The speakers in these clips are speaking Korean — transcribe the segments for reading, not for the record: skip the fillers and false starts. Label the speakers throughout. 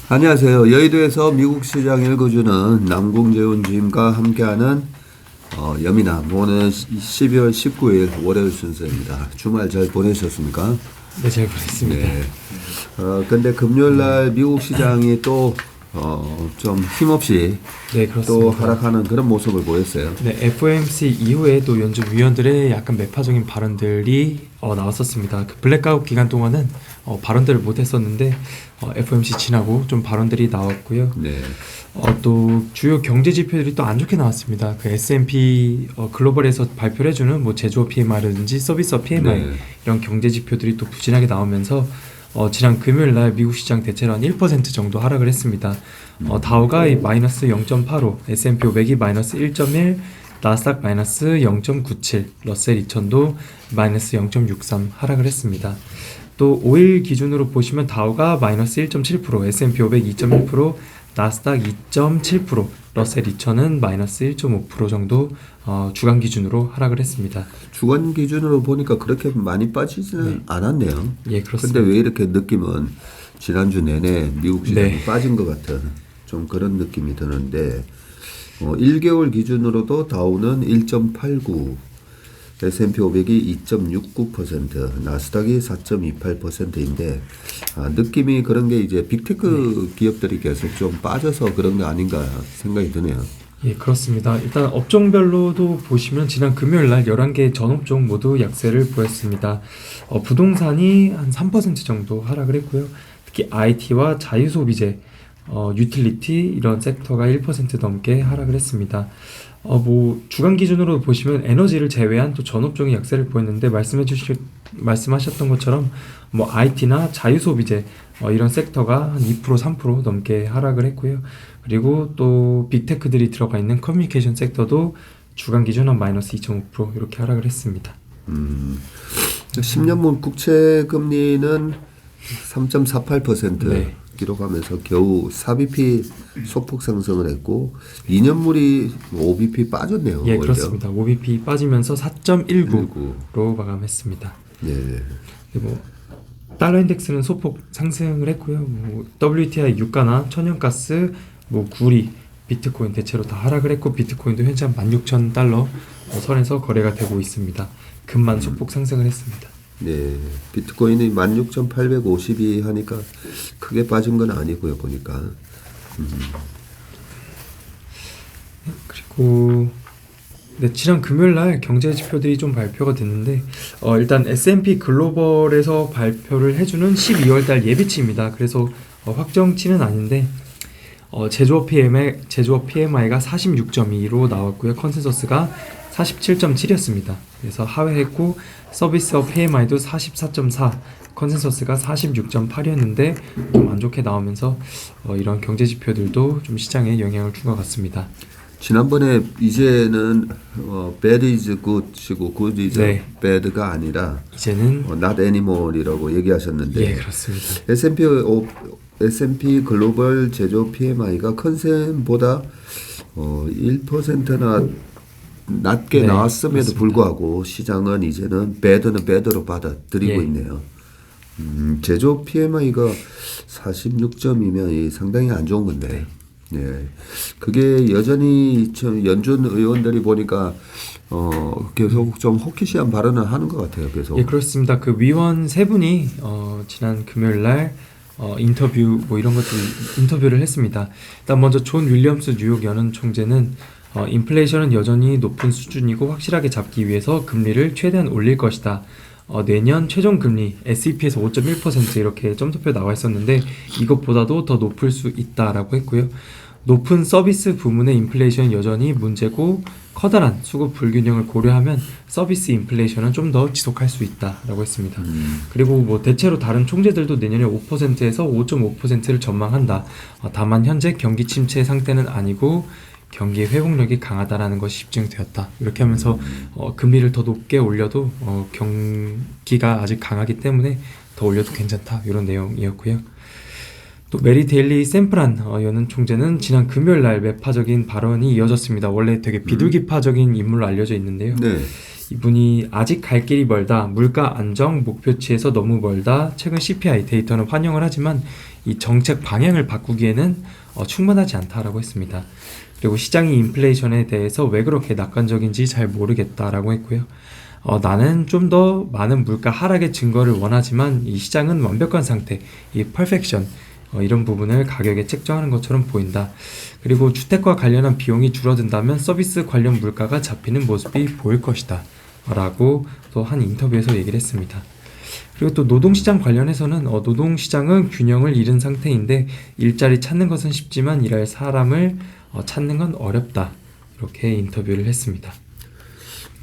Speaker 1: 안녕하세요. 여의도에서 미국 시장 읽어주는 남궁재훈님과 함께하는 여미남 오늘 12월 19일 월요일 순서입니다. 주말 잘 보내셨습니까?
Speaker 2: 네, 잘 보냈습니다.
Speaker 1: 네. 근데 금요일 날 미국 시장이 또 좀 힘없이
Speaker 2: 네,
Speaker 1: 또
Speaker 2: 그렇습니다.
Speaker 1: 하락하는 그런 모습을 보였어요.
Speaker 2: 네, FOMC 이후에 또 연준 위원들의 약간 매파적인 발언들이 나왔었습니다. 그 블랙아웃 기간 동안은 발언들을 못 했었는데 FOMC 지나고 좀 발언들이 나왔고요.
Speaker 1: 네.
Speaker 2: 또 주요 경제 지표들이 또 안 좋게 나왔습니다. 그 S&P 글로벌에서 발표를 해주는 뭐 제조업 PMI라든지 서비스업 PMI
Speaker 1: 네.
Speaker 2: 이런 경제 지표들이 또 부진하게 나오면서 지난 금요일 날 미국 시장 대체로 한 1% 정도 하락을 했습니다. 다우가 마이너스 0.85, S&P 500이 마이너스 1.1, 나스닥 마이너스 0.97, 러셀 2000도 마이너스 0.63 하락을 했습니다. 또 5일 기준으로 보시면 다우가 마이너스 1.7%, S&P 500 2.1%, 나스닥 2.7%, 러셀 2000은 마이너스 1.5% 정도 주간 기준으로 하락을 했습니다.
Speaker 1: 주간 기준으로 보니까 그렇게 많이 빠지지는 않았네요.
Speaker 2: 예, 그렇습니다.
Speaker 1: 근데 왜 이렇게 느낌은 지난주 내내 미국 시장이
Speaker 2: 네.
Speaker 1: 빠진 것 같은 좀 그런 느낌이 드는데 1개월 기준으로도 다우는 1.89, S&P 500이 2.69%, 나스닥이 4.28%인데 느낌이 그런 게 이제 빅테크 기업들이 계속 좀 빠져서 그런 게 아닌가 생각이 드네요.
Speaker 2: 예, 그렇습니다. 일단 업종별로도 보시면 지난 금요일 날 11개 전업종 모두 약세를 보였습니다. 부동산이 한 3% 정도 하락을 했고요. 특히 IT와 자유소비재, 유틸리티 이런 섹터가 1% 넘게 하락을 했습니다. 뭐 주간 기준으로 보시면 에너지를 제외한 또 전업종이 약세를 보였는데 말씀하셨던 것처럼 뭐 IT나 자유소비재 이런 섹터가 한 2% 3% 넘게 하락을 했고요. 그리고 또 빅테크들이 들어가 있는 커뮤니케이션 섹터도 주간 기준 한 마이너스 2.5% 이렇게 하락을 했습니다.
Speaker 1: 10년물 국채 금리는 3.48%
Speaker 2: 네.
Speaker 1: 기록하면서 겨우 4bp 소폭 상승을 했고 2년물이 5bp 빠졌네요.
Speaker 2: 예,
Speaker 1: 오히려.
Speaker 2: 그렇습니다. 5bp 빠지면서 4.19로 마감했습니다.
Speaker 1: 네.
Speaker 2: 그리고 달러 인덱스는 소폭 상승을 했고요. 뭐 WTI 유가나 천연가스, 뭐 구리, 비트코인 대체로 다 하락을 했고 비트코인도 현재 한 16,000달러 선에서 거래가 되고 있습니다. 금만 소폭 상승을 했습니다.
Speaker 1: 네. 비트코인이 16,850이 하니까 크게 빠진 건 아니고요. 보니까.
Speaker 2: 그리고 네, 지난 금요일 날 경제 지표들이 좀 발표가 됐는데 일단 S&P 글로벌에서 발표를 해주는 12월 달 예비치입니다. 그래서 확정치는 아닌데 제조업 PMI가 46.2로 나왔고요. 컨센서스가 47.7이었습니다. 그래서 하회했고 서비스업 PMI도 44.4, 컨센서스가 46.8이었는데 좀 안 좋게 나오면서 이런 경제 지표들도 좀 시장에 영향을 준 것 같습니다.
Speaker 1: 지난번에 이제는 bad is good이고 good is
Speaker 2: 네.
Speaker 1: bad가 아니라
Speaker 2: 이제는
Speaker 1: not anymore이라고 얘기하셨는데
Speaker 2: 예, 그렇습니다.
Speaker 1: S&P 글로벌 제조 PMI가 컨센보다 1%나 낮게
Speaker 2: 네,
Speaker 1: 나왔음에도
Speaker 2: 그렇습니다.
Speaker 1: 불구하고 시장은 이제는 배드는 배드로 받아들이고
Speaker 2: 예.
Speaker 1: 있네요. 제조 PMI가 46점이면 상당히 안 좋은 건데, 네. 그게 여전히 연준 의원들이 보니까 계속 좀 호키시한 발언을 하는 것 같아요. 계속.
Speaker 2: 예, 그렇습니다. 그 위원 세 분이 지난 금요일 날 인터뷰 뭐 이런 것들 인터뷰를 했습니다. 일단 먼저 존 윌리엄스 뉴욕 연은 총재는 인플레이션은 여전히 높은 수준이고 확실하게 잡기 위해서 금리를 최대한 올릴 것이다. 내년 최종 금리 S&P에서 5.1% 이렇게 점수표 나와 있었는데 이것보다도 더 높을 수 있다라고 했고요. 높은 서비스 부문의 인플레이션 여전히 문제고 커다란 수급 불균형을 고려하면 서비스 인플레이션은 좀 더 지속할 수 있다라고 했습니다. 그리고 뭐 대체로 다른 총재들도 내년에 5%에서 5.5%를 전망한다. 다만 현재 경기 침체 상태는 아니고 경기 회복력이 강하다라는 것이 입증되었다. 이렇게 하면서 금리를 더 높게 올려도 경기가 아직 강하기 때문에 더 올려도 괜찮다. 이런 내용이었고요. 또 메리 데일리 샌프란 여는 총재는 지난 금요일 날 매파적인 발언이 이어졌습니다. 원래 되게 비둘기파적인 인물로 알려져 있는데요.
Speaker 1: 네.
Speaker 2: 이분이 아직 갈 길이 멀다. 물가 안정 목표치에서 너무 멀다. 최근 CPI 데이터는 환영을 하지만 이 정책 방향을 바꾸기에는 충분하지 않다라고 했습니다. 그리고 시장이 인플레이션에 대해서 왜 그렇게 낙관적인지 잘 모르겠다라고 했고요. 나는 좀 더 많은 물가 하락의 증거를 원하지만 이 시장은 완벽한 상태, 이 퍼펙션 이런 부분을 가격에 책정하는 것처럼 보인다. 그리고 주택과 관련한 비용이 줄어든다면 서비스 관련 물가가 잡히는 모습이 보일 것이다. 라고 또 한 인터뷰에서 얘기를 했습니다. 그리고 또 노동시장 관련해서는 노동시장은 균형을 잃은 상태인데 일자리 찾는 것은 쉽지만 일할 사람을 찾는 건 어렵다. 이렇게 인터뷰를 했습니다.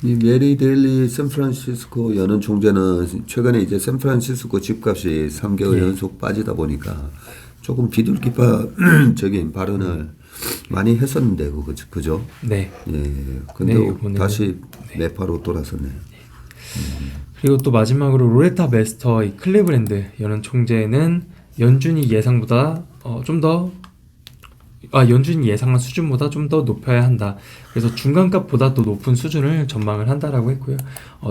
Speaker 1: 이 메리 데일리 샌프란시스코 연은 총재는 최근에 이제 샌프란시스코 집값이 3개월 연속 빠지다 보니까 조금 비둘기파적인 발언을 많이 했었는데 그죠?
Speaker 2: 네.
Speaker 1: 예. 근데
Speaker 2: 이번에는,
Speaker 1: 다시 매파로 돌아섰네요.
Speaker 2: 그리고 또 마지막으로 로레타 메스터 이 클리브랜드 연은 총재는 연준이 예상보다 연준이 예상한 수준보다 좀 더 높여야 한다. 그래서 중간값보다 더 높은 수준을 전망을 한다라고 했고요.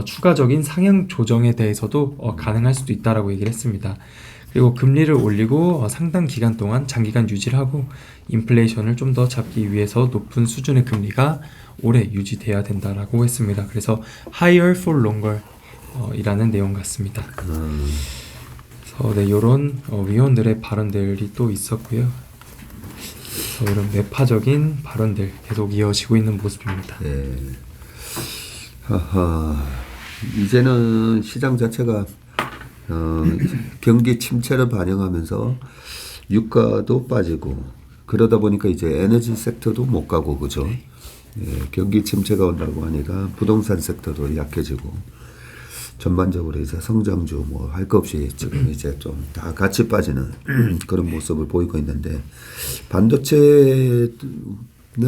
Speaker 2: 추가적인 상향 조정에 대해서도 가능할 수도 있다라고 얘기를 했습니다. 그리고 금리를 올리고 상당 기간 동안 장기간 유지를 하고 인플레이션을 좀 더 잡기 위해서 높은 수준의 금리가 오래 유지돼야 된다라고 했습니다. 그래서 higher for longer 이라는 내용 같습니다. 그래서 네, 이런 위원들의 발언들이 또 있었고요. 이런 매파적인 발언들 계속 이어지고 있는 모습입니다.
Speaker 1: 네. 이제는 시장 자체가 경기 침체를 반영하면서 유가도 빠지고 그러다 보니까 이제 에너지 섹터도 못 가고 그죠? 예, 경기 침체가 온다고 하니까 부동산 섹터도 약해지고 전반적으로 이제 성장주 뭐 할 것 없이 지금 이제 좀 다 같이 빠지는 그런 모습을 보이고 있는데 반도체는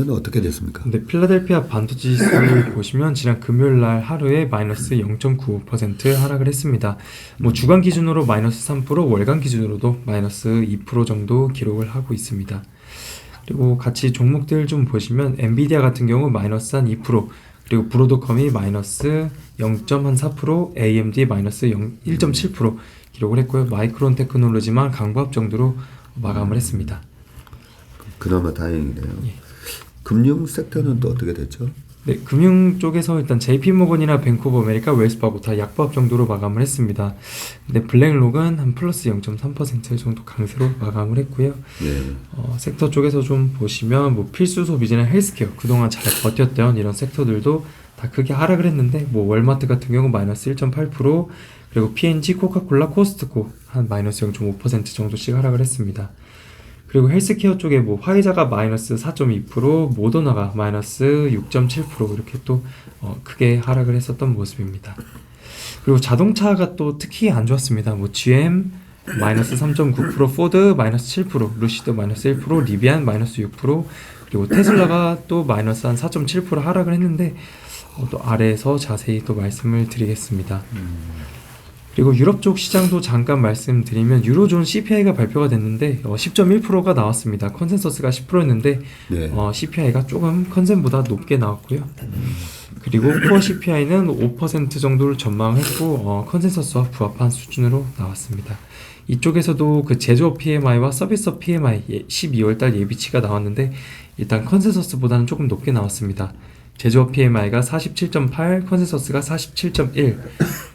Speaker 1: 어떻게 됐습니까?
Speaker 2: 네, 필라델피아 반도체 지수를 보시면 지난 금요일 날 하루에 마이너스 0.95% 하락을 했습니다. 뭐 주간 기준으로 마이너스 3%, 월간 기준으로도 마이너스 2% 정도 기록을 하고 있습니다. 그리고 같이 종목들 좀 보시면 엔비디아 같은 경우 마이너스 한 2%, 그리고 브로드컴이 마이너스 0.4%, AMD 마이너스 1.7% 기록을 했고요. 마이크론 테크놀로지만 강보합 정도로 마감을 했습니다.
Speaker 1: 그나마 다행이네요.
Speaker 2: 예.
Speaker 1: 금융 섹터는 또 어떻게 됐죠?
Speaker 2: 네, 금융 쪽에서 일단 JP모건이나 뱅크 오브 아메리카, 웰스파고 다 약보합 정도로 마감을 했습니다. 근데 블랙록은 한 플러스 0.3% 정도 강세로 마감을 했고요.
Speaker 1: 예.
Speaker 2: 섹터 쪽에서 좀 보시면 뭐 필수 소비재나 헬스케어 그동안 잘 버텼던 이런 섹터들도 다 크게 하락을 했는데 뭐 월마트 같은 경우 마이너스 1.8%, 그리고 P&G, 코카콜라, 코스트코 한 마이너스 0.5% 정도씩 하락을 했습니다. 그리고 헬스케어 쪽에 뭐 화이자가 마이너스 4.2%, 모더나가 마이너스 6.7% 이렇게 또 크게 하락을 했었던 모습입니다. 그리고 자동차가 또 특히 안 좋았습니다. 뭐 GM 마이너스 3.9%, 포드 마이너스 7%, 루시드 마이너스 1%, 리비안 마이너스 6%, 그리고 테슬라가 또 마이너스 한 4.7% 하락을 했는데 또 아래에서 자세히 또 말씀을 드리겠습니다. 그리고 유럽 쪽 시장도 잠깐 말씀드리면 유로존 CPI가 발표가 됐는데 10.1%가 나왔습니다. 컨센서스가 10%였는데
Speaker 1: 네.
Speaker 2: CPI가 조금 컨센보다 높게 나왔고요. 그리고 코어 CPI는 5% 정도를 전망했고 컨센서스와 부합한 수준으로 나왔습니다. 이쪽에서도 그 제조업 PMI와 서비스업 PMI 12월달 예비치가 나왔는데 일단 컨센서스보다는 조금 높게 나왔습니다. 제조업 PMI가 47.8, 컨센서스가 47.1,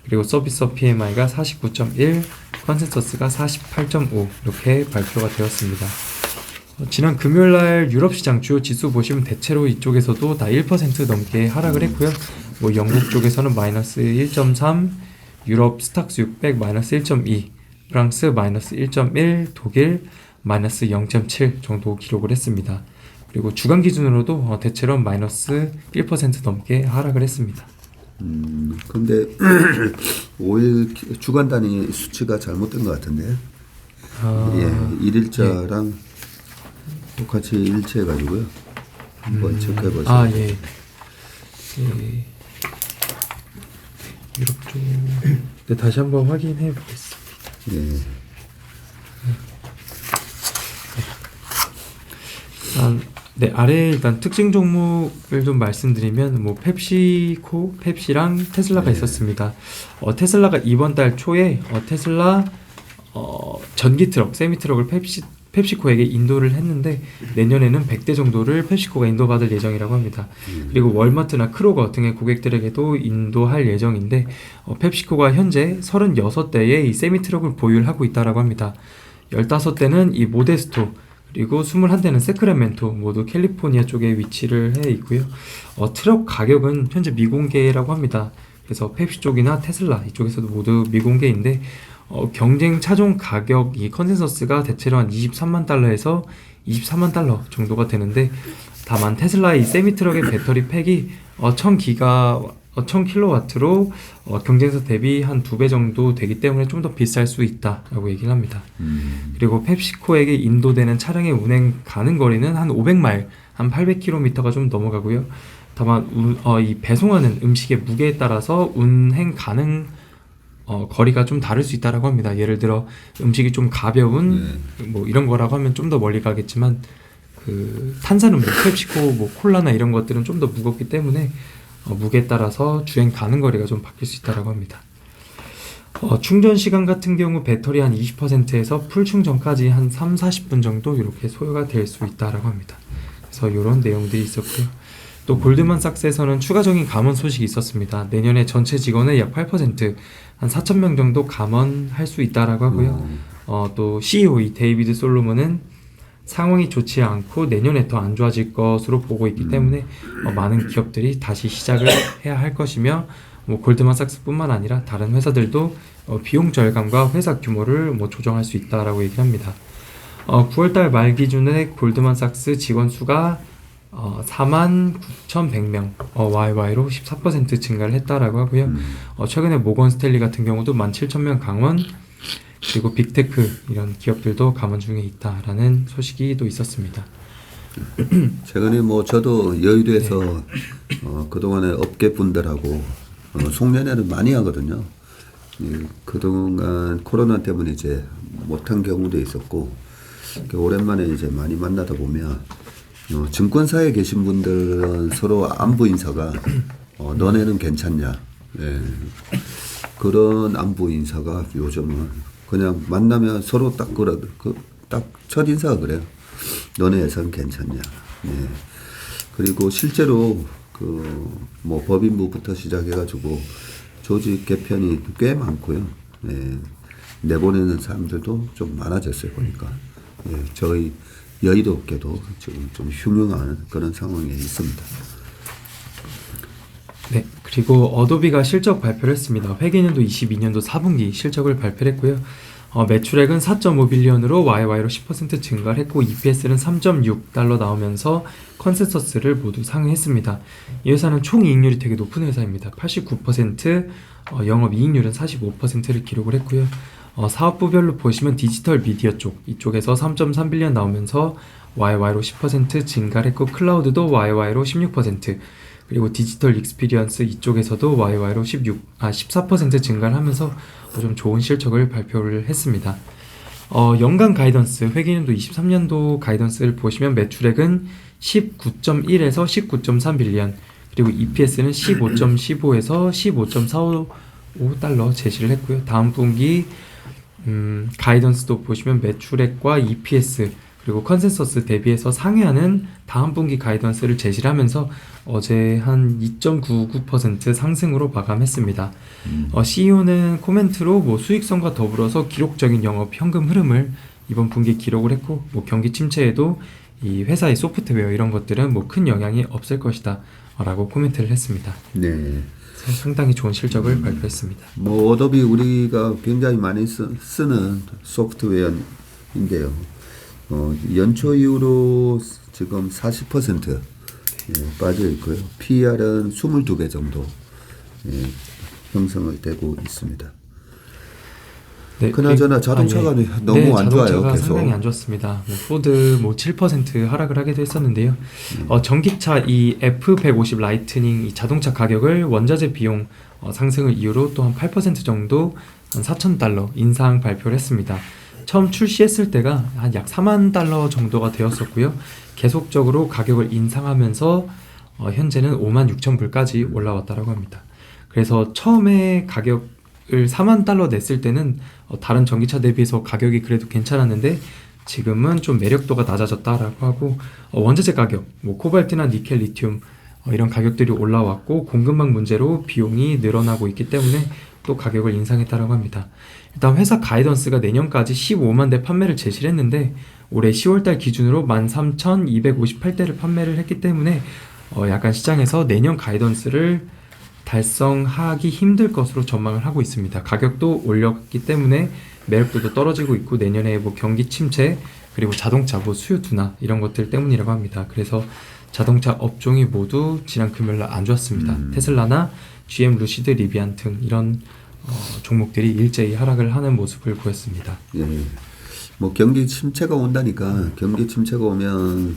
Speaker 2: 그리고 서비스업 PMI가 49.1, 컨센서스가 48.5 이렇게 발표가 되었습니다. 지난 금요일날 유럽 시장 주요 지수 보시면 대체로 이쪽에서도 다 1% 넘게 하락을 했고요. 뭐 영국 쪽에서는 마이너스 1.3, 유럽 스탁스 600 마이너스 1.2, 프랑스 마이너스 1.1, 독일 마이너스 0.7 정도 기록을 했습니다. 그리고 주간 기준으로도 대체로 마이너스 1% 넘게 하락을 했습니다.
Speaker 1: 근데 5일 주간 단위 수치가 잘못된 것 같은데. 예, 일일자랑 똑같이 일치해가지고요. 한번 체크해보세요.
Speaker 2: 예. 유럽 쪽. 네, 다시 한번 확인해 보겠습니다.
Speaker 1: 예.
Speaker 2: 네, 아래에 일단 특징 종목을 좀 말씀드리면 뭐 펩시코, 펩시랑 테슬라가 있었습니다. 테슬라가 이번 달 초에 테슬라 전기 트럭, 세미 트럭을 펩시코에게 인도를 했는데 내년에는 100대 정도를 펩시코가 인도받을 예정이라고 합니다. 그리고 월마트나 크로거 등의 고객들에게도 인도할 예정인데 펩시코가 현재 36대의 이 세미 트럭을 보유하고 있다라고 합니다. 15대는 이 모데스토, 그리고 21대는 세크라멘토, 모두 캘리포니아 쪽에 위치를 해 있고요. 트럭 가격은 현재 미공개라고 합니다. 그래서 펩시 쪽이나 테슬라 이쪽에서도 모두 미공개인데 경쟁 차종 가격이 컨센서스가 대체로 한 23만 달러에서 24만 달러 정도가 되는데, 다만 테슬라의 이 세미 트럭의 배터리 팩이 1000kW로 경쟁사 대비 한 2배 정도 되기 때문에 좀 더 비쌀 수 있다라고 얘기를 합니다. 그리고 펩시코에게 인도되는 차량의 운행 가능 거리는 한 500마일, 한 800km가 좀 넘어가고요. 다만 이 배송하는 음식의 무게에 따라서 운행 가능 거리가 좀 다를 수 있다라고 합니다. 예를 들어 음식이 좀 가벼운 뭐 이런 거라고 하면 좀 더 멀리 가겠지만, 그 탄산음료, 펩시코, 뭐 콜라나 이런 것들은 좀 더 무겁기 때문에 무게에 따라서 주행 가능 거리가 좀 바뀔 수 있다라고 합니다. 충전 시간 같은 경우 배터리 한 20%에서 풀 충전까지 한 3-40분 정도 이렇게 소요가 될 수 있다라고 합니다. 그래서 이런 내용들이 있었고요. 또 골드만삭스에서는 추가적인 감원 소식이 있었습니다. 내년에 전체 직원의 약 8%, 한 4,000명 정도 감원할 수 있다라고 하고요. 또 CEO 이 데이비드 솔로몬은 상황이 좋지 않고 내년에 더 안 좋아질 것으로 보고 있기 때문에 많은 기업들이 다시 시작을 해야 할 것이며, 뭐 골드만삭스뿐만 아니라 다른 회사들도 비용 절감과 회사 규모를 뭐 조정할 수 있다라고 얘기를 합니다. 9월달 말 기준에 골드만삭스 직원 수가 49,100명, YY로 14% 증가를 했다라고 하고요. 최근에 모건 스탠리 같은 경우도 17,000명 강원, 그리고 빅테크 이런 기업들도 감원 중에 있다라는 소식이 또 있었습니다.
Speaker 1: 최근에 뭐 저도 여의도에서 그동안에 업계 분들하고 송년회를 많이 하거든요. 그동안 코로나 때문에 이제 못한 경우도 있었고, 오랜만에 이제 많이 만나다 보면 증권사에 계신 분들은 서로 안부 인사가 너네는 괜찮냐, 그런 안부 인사가 요즘은 그냥 만나면 서로 딱 첫 인사가 그래요. 너네 회사는 괜찮냐. 그리고 실제로 뭐 법인부부터 시작해가지고 조직 개편이 꽤 많고요. 내보내는 사람들도 좀 많아졌어요, 보니까. 저희 여의도 업계도 지금 좀 흉흉한 그런 상황에 있습니다.
Speaker 2: 네, 그리고 어도비가 실적 발표를 했습니다. 회계년도 22년도 4분기 실적을 발표를 했고요. 매출액은 4.5빌리언으로 YY로 10% 증가를 했고, EPS는 3.6달러 나오면서 컨센서스를 모두 상회했습니다. 이 회사는 총이익률이 되게 높은 회사입니다. 89%, 영업이익률은 45%를 기록을 했고요. 사업부별로 보시면 디지털 미디어 쪽, 이쪽에서 3.3빌리언 나오면서 YY로 10% 증가를 했고, 클라우드도 YY로 16%, 그리고 디지털 익스피리언스 이쪽에서도 YY로 14% 증가를 하면서 좀 좋은 실적을 발표를 했습니다. 연간 가이던스, 회계년도 23년도 가이던스를 보시면 매출액은 19.1에서 19.3빌리언, 그리고 EPS는 15.15에서 15.45달러 제시를 했고요. 다음 분기 가이던스도 보시면 매출액과 EPS 그리고 컨센서스 대비해서 상회하는 다음 분기 가이던스를 제시를 하면서 어제 한 2.99% 상승으로 마감했습니다. CEO는 코멘트로 뭐 수익성과 더불어서 기록적인 영업 현금 흐름을 이번 분기에 기록을 했고, 뭐 경기 침체에도 이 회사의 소프트웨어 이런 것들은 뭐 큰 영향이 없을 것이다 라고 코멘트를 했습니다.
Speaker 1: 네.
Speaker 2: 상당히 좋은 실적을 발표했습니다.
Speaker 1: 뭐 어도비 우리가 굉장히 많이 쓰는 소프트웨어인데요. 연초 이후로 지금 40% 빠져 있고요. PER은 22배 정도 형성을 되고 있습니다.
Speaker 2: 네,
Speaker 1: 그나저나 자동차가 너무 안 좋아요.
Speaker 2: 자동차가
Speaker 1: 계속.
Speaker 2: 상당히 안 좋습니다. 포드 7% 하락을 하기도 했었는데요. 전기차 이 F150 라이트닝 이 자동차 가격을 원자재 비용 상승을 이유로 또 한 8% 정도 한 4,000달러 인상 발표를 했습니다. 처음 출시했을 때가 한 약 4만 달러 정도가 되었었고요. 계속적으로 가격을 인상하면서 현재는 56,000불까지 올라왔다라고 합니다. 그래서 처음에 가격 4만 달러 냈을 때는 다른 전기차 대비해서 가격이 그래도 괜찮았는데 지금은 좀 매력도가 낮아졌다라고 하고 원자재 가격, 뭐 코발트나 니켈, 리튬 이런 가격들이 올라왔고 공급망 문제로 비용이 늘어나고 있기 때문에 또 가격을 인상했다라고 합니다. 일단 회사 가이던스가 내년까지 15만 대 판매를 제시를 했는데 올해 10월달 기준으로 13,258대를 판매를 했기 때문에 약간 시장에서 내년 가이던스를 달성하기 힘들 것으로 전망을 하고 있습니다. 가격도 올렸기 때문에 매력도도 떨어지고 있고 내년에 뭐 경기 침체 그리고 자동차 뭐 수요 둔화 이런 것들 때문이라고 합니다. 그래서 자동차 업종이 모두 지난 금요일날 안 좋았습니다. 테슬라나 GM, 루시드, 리비안 등 이런 종목들이 일제히 하락을 하는 모습을 보였습니다.
Speaker 1: 예. 뭐 경기 침체가 온다니까 경기 침체가 오면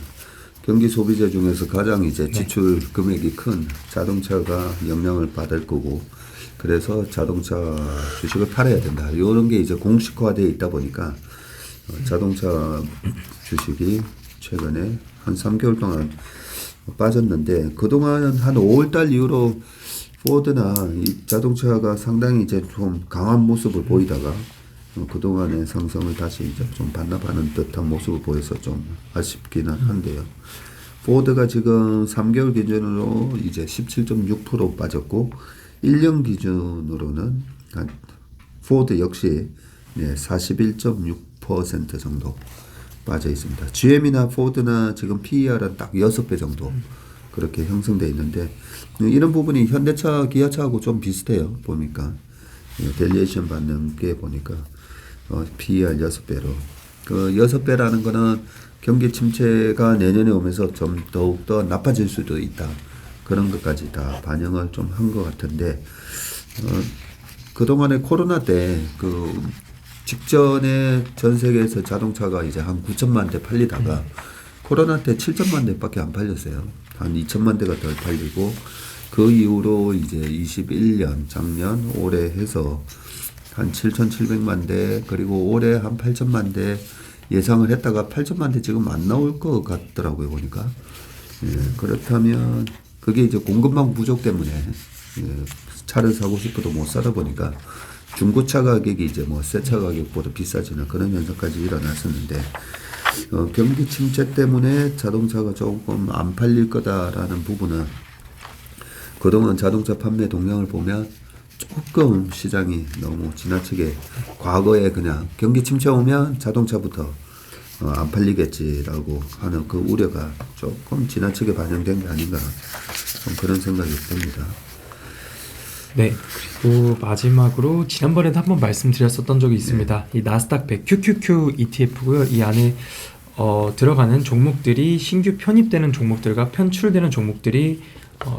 Speaker 1: 경기 소비자 중에서 가장 이제 지출 금액이 큰 자동차가 영향을 받을 거고 그래서 자동차 주식을 팔아야 된다. 이런 게 이제 공식화되어 있다 보니까 자동차 주식이 최근에 한 3개월 동안 빠졌는데 그동안 한 5월달 이후로 포드나 이 자동차가 상당히 이제 좀 강한 모습을 보이다가 그동안의 상승을 다시 이제 좀 반납하는 듯한 모습을 보여서 좀 아쉽기는 한데요. 포드가 지금 3개월 기준으로 이제 17.6% 빠졌고 1년 기준으로는 포드 역시 41.6% 정도 빠져 있습니다. GM이나 포드나 지금 PER은 딱 6배 정도 그렇게 형성되어 있는데 이런 부분이 현대차, 기아차하고 좀 비슷해요. 보니까 밸류에이션 받는 게 보니까 PER 6배로 그 6배라는 거는 경기 침체가 내년에 오면서 좀 더욱더 나빠질 수도 있다. 그런 것까지 다 반영을 좀 한 것 같은데 그동안에 코로나 때 그 직전에 전 세계에서 자동차가 이제 한 9천만 대 팔리다가 코로나 때 7천만 대밖에 안 팔렸어요. 한 2천만 대가 덜 팔리고 그 이후로 이제 21년 작년 올해 해서 한 7,700만 대 그리고 올해 한 8천만 대 예상을 했다가 8천만 대 지금 안 나올 것 같더라고요 보니까. 그렇다면 그게 이제 공급망 부족 때문에 차를 사고 싶어도 못 사다 보니까 중고차 가격이 이제 뭐 새 차 가격보다 비싸지는 그런 현상까지 일어났었는데 경기 침체 때문에 자동차가 조금 안 팔릴 거다라는 부분은 그동안 자동차 판매 동향을 보면 조금 시장이 너무 지나치게 과거에 그냥 경기 침체 오면 자동차부터 안 팔리겠지라고 하는 그 우려가 조금 지나치게 반영된 게 아닌가 좀 그런 생각이 듭니다.
Speaker 2: 네, 그리고 마지막으로 지난번에도 한번 말씀드렸었던 적이 있습니다. 이 나스닥 100 QQQ ETF고요. 이 안에 들어가는 종목들이 신규 편입되는 종목들과 편출되는 종목들이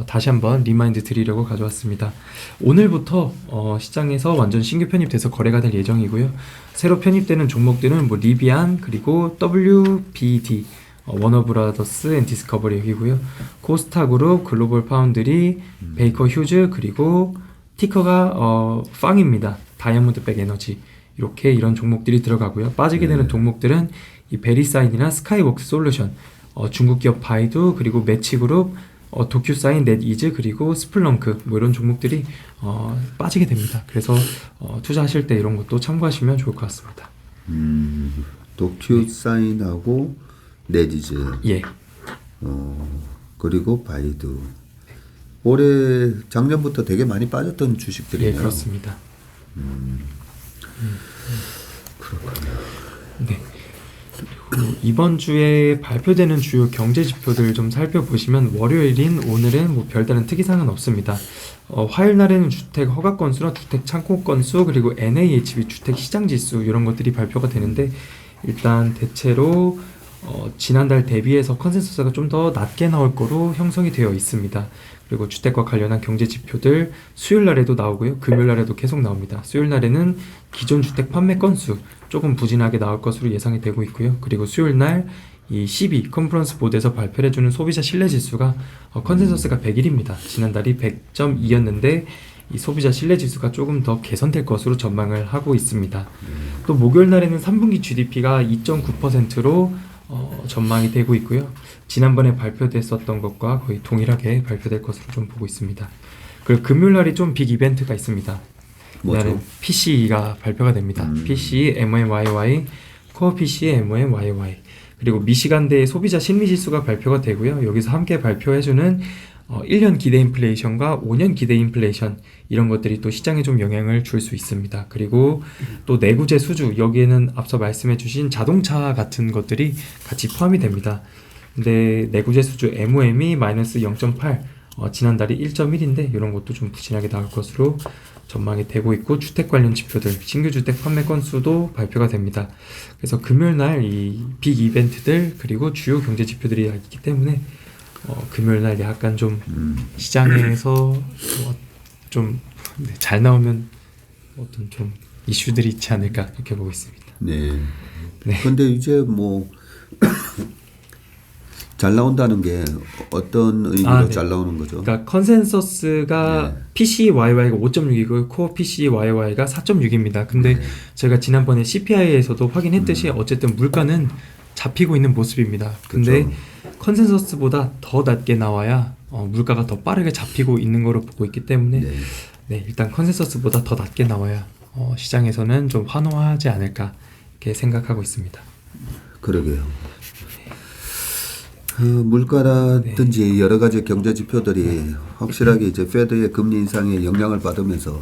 Speaker 2: 다시 한번 리마인드 드리려고 가져왔습니다. 오늘부터 시장에서 완전 신규 편입돼서 거래가 될 예정이고요. 새로 편입되는 종목들은 뭐 리비안 그리고 WBD 워너브라더스 앤 디스커버리이고요. 코스타그룹, 글로벌 파운드리, 베이커 휴즈 그리고 티커가 빵입니다. 다이아몬드백 에너지 이렇게 이런 종목들이 들어가고요. 빠지게 되는 종목들은 이 베리사인이나 스카이웍스 솔루션, 중국 기업 바이두 그리고 매치그룹, 도큐사인, 넷이즈 그리고 스플렁크 뭐 이런 종목들이 빠지게 됩니다. 그래서 투자하실 때 이런 것도 참고하시면 좋을 것 같습니다.
Speaker 1: 도큐사인하고 넷이즈
Speaker 2: 예.
Speaker 1: 그리고 바이두 올해 작년부터 되게 많이 빠졌던 주식들이네요.
Speaker 2: 예, 그렇습니다.
Speaker 1: 그렇군요.
Speaker 2: 네. 그리고 이번 주에 발표되는 주요 경제 지표들 좀 살펴보시면 월요일인 오늘은 뭐 별다른 특이사항은 없습니다. 화요일 날에는 주택 허가 건수나 주택 창고 건수 그리고 NAHB 주택 시장 지수 이런 것들이 발표가 되는데 일단 대체로 지난달 대비해서 컨센서스가 좀 더 낮게 나올 거로 형성이 되어 있습니다. 그리고 주택과 관련한 경제 지표들 수요일 날에도 나오고요. 금요일 날에도 계속 나옵니다. 수요일 날에는 기존 주택 판매 건수 조금 부진하게 나올 것으로 예상이 되고 있고요. 그리고 수요일 날 이 CB 컨퍼런스 보드에서 발표를 해주는 소비자 신뢰 지수가 컨센서스가 100일입니다. 지난달이 100.2였는데 이 소비자 신뢰 지수가 조금 더 개선될 것으로 전망을 하고 있습니다. 또 목요일 날에는 3분기 GDP가 2.9%로 전망이 되고 있고요. 지난번에 발표됐었던 것과 거의 동일하게 발표될 것으로 좀 보고 있습니다. 그리고 금요일 날이 좀 빅 이벤트가 있습니다. 그날은 PCE가 발표가 됩니다. PCE, MMYY, 코어 PCE, MMYY. 그리고 미시간대 소비자 심리지수가 발표가 되고요. 여기서 함께 발표해주는 1년 기대 인플레이션과 5년 기대 인플레이션 이런 것들이 또 시장에 좀 영향을 줄 수 있습니다. 그리고 또 내구재 수주 여기에는 앞서 말씀해주신 자동차 같은 것들이 같이 포함이 됩니다. 근데 내구재 수주 MOM이 마이너스 0.8 지난달이 1.1인데 이런 것도 좀 부진하게 나올 것으로 전망이 되고 있고 주택 관련 지표들 신규 주택 판매 건수도 발표가 됩니다. 그래서 금요일 날 이 빅 이벤트들 그리고 주요 경제 지표들이 있기 때문에 금요일 날 약간 좀 시장에서 좀 잘 나오면 어떤 좀 이슈들이 있지 않을까 이렇게 보고 있습니다.
Speaker 1: 네. 근데 이제 뭐 잘 나온다는 게 어떤 의미로 잘 나오는 거죠?
Speaker 2: 그러니까 컨센서스가 PCYY가 5.6이고 코어 PCYY가 4.6입니다. 근데 제가 지난번에 CPI에서도 확인했듯이 어쨌든 물가는 잡히고 있는 모습입니다. 근데 컨센서스보다 더 낮게 나와야 물가가 더 빠르게 잡히고 있는 거로 보고 있기 때문에 일단 컨센서스보다 더 낮게 나와야 시장에서는 좀 환호하지 않을까 이렇게 생각하고 있습니다.
Speaker 1: 그러게요. 물가라든지 여러 가지 경제 지표들이 확실하게 이제 페드의 금리 인상에 영향을 받으면서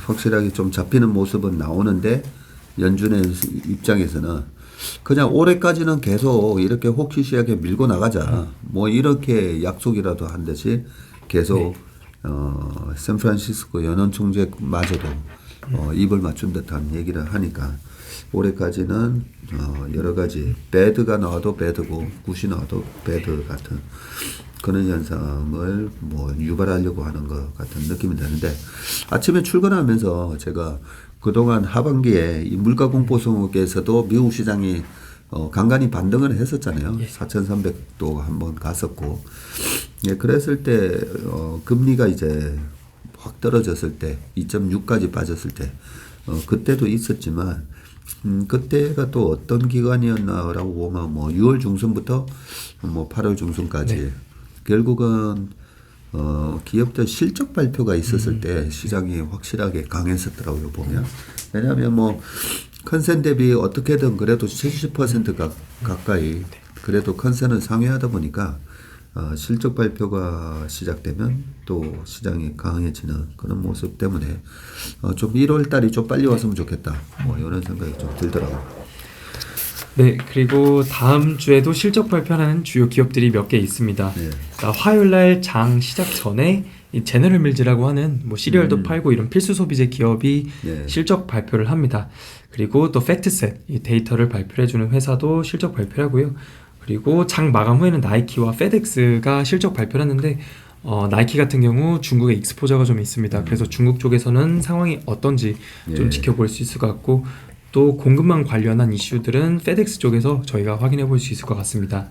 Speaker 1: 확실하게 좀 잡히는 모습은 나오는데 연준의 입장에서는 그냥 올해까지는 계속 이렇게 혹시시하게 밀고 나가자 뭐 이렇게 약속이라도 한 듯이 계속 샌프란시스코 연원 총재마저도 입을 맞춘 듯한 얘기를 하니까 올해까지는 여러 가지 배드가 나와도 배드고 굿이 나와도 배드 같은 그런 현상을 뭐 유발하려고 하는 것 같은 느낌이 드는데 아침에 출근하면서 제가 그동안 하반기에 이 물가 공포 속에서도 미국 시장이 간간히 반등을 했었잖아요. 4,300도 한번 갔었고 그랬을 때 금리가 이제 확 떨어졌을 때 2.6까지 빠졌을 때 그때도 있었지만 그때가 또 어떤 기간이었나라고 보면 뭐 6월 중순부터 뭐 8월 중순까지 결국은 기업들 실적 발표가 있었을 때 시장이 확실하게 강했었더라고요 보면. 왜냐하면 뭐 컨센 대비 어떻게든 그래도 70% 가까이 그래도 컨센은 상회하다 보니까 실적 발표가 시작되면 또 시장이 강해지는 그런 모습 때문에 좀 1월 달이 좀 빨리 왔으면 좋겠다 뭐 이런 생각이 좀 들더라고요.
Speaker 2: 네, 그리고 다음 주에도 실적 발표하는 주요 기업들이 몇 개 있습니다. 그러니까 화요일 날 장 시작 전에 이 제너럴 밀즈라고 하는 뭐 시리얼도 팔고 이런 필수 소비재 기업이 실적 발표를 합니다. 그리고 또 팩트셋 이 데이터를 발표해주는 회사도 실적 발표를 하고요. 그리고 장 마감 후에는 나이키와 페덱스가 실적 발표를 했는데 나이키 같은 경우 중국에 익스포저가 좀 있습니다. 그래서 중국 쪽에서는 상황이 어떤지 좀 지켜볼 수 있을 것 같고 또 공급망 관련한 이슈들은 페덱스 쪽에서 저희가 확인해 볼 수 있을 것 같습니다.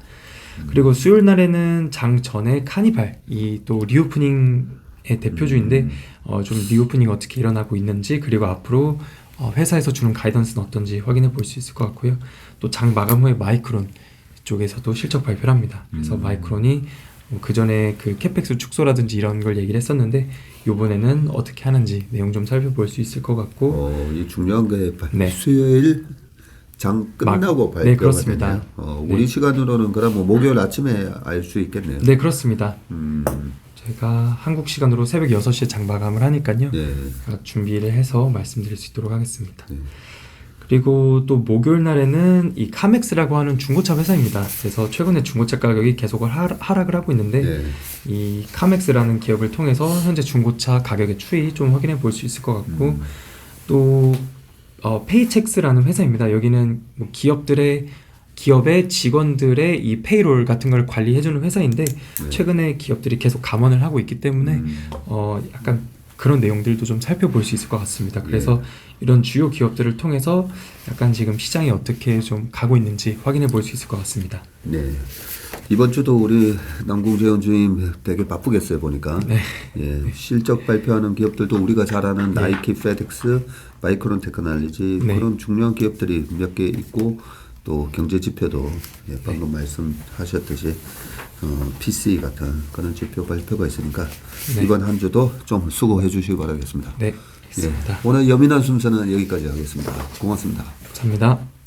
Speaker 2: 그리고 수요일 날에는 장 전에 카니발 이 또 리오프닝의 대표주인데 좀 리오프닝 어떻게 일어나고 있는지 그리고 앞으로 회사에서 주는 가이던스는 어떤지 확인해 볼 수 있을 것 같고요. 또 장 마감 후에 마이크론 쪽에서도 실적 발표를 합니다. 그래서 마이크론이 그 전에 그 캐펙스 축소라든지 이런 걸 얘기를 했었는데 이번에는 어떻게 하는지 내용 좀 살펴볼 수 있을 것 같고
Speaker 1: 이 중요한 게 수요일 장 끝나고 발표가
Speaker 2: 네, 그렇습니다.
Speaker 1: 되네요. 우리 시간으로는 그러면 목요일 아침에 알 수 있겠네요.
Speaker 2: 네, 그렇습니다. 제가 한국 시간으로 새벽 6시에 장 마감을 하니까요. 제가 준비를 해서 말씀드릴 수 있도록 하겠습니다. 그리고 또 목요일 날에는 이 카맥스라고 하는 중고차 회사입니다. 그래서 최근에 중고차 가격이 계속 하락을 하고 있는데 이 카맥스라는 기업을 통해서 현재 중고차 가격의 추이 좀 확인해 볼 수 있을 것 같고 또 페이첵스라는 회사입니다. 여기는 뭐 기업의 직원들의 이 페이롤 같은 걸 관리해주는 회사인데 최근에 기업들이 계속 감원을 하고 있기 때문에 약간 그런 내용들도 좀 살펴볼 수 있을 것 같습니다. 그래서 이런 주요 기업들을 통해서 약간 지금 시장이 어떻게 좀 가고 있는지 확인해 볼 수 있을 것 같습니다.
Speaker 1: 네. 이번 주도 우리 남궁재원 주임 되게 바쁘겠어요 보니까. 실적 발표하는 기업들도 우리가 잘 아는 나이키, 페덱스, 마이크론 테크놀로지 그런 중요한 기업들이 몇 개 있고 또 경제 지표도 방금 말씀하셨듯이 PC 같은 그런 지표 발표가 있으니까 이번 한 주도 좀 수고해 주시기 바라겠습니다.
Speaker 2: 네. 알겠습니다.
Speaker 1: 오늘 예민한 순서는 여기까지 하겠습니다. 고맙습니다.
Speaker 2: 감사합니다.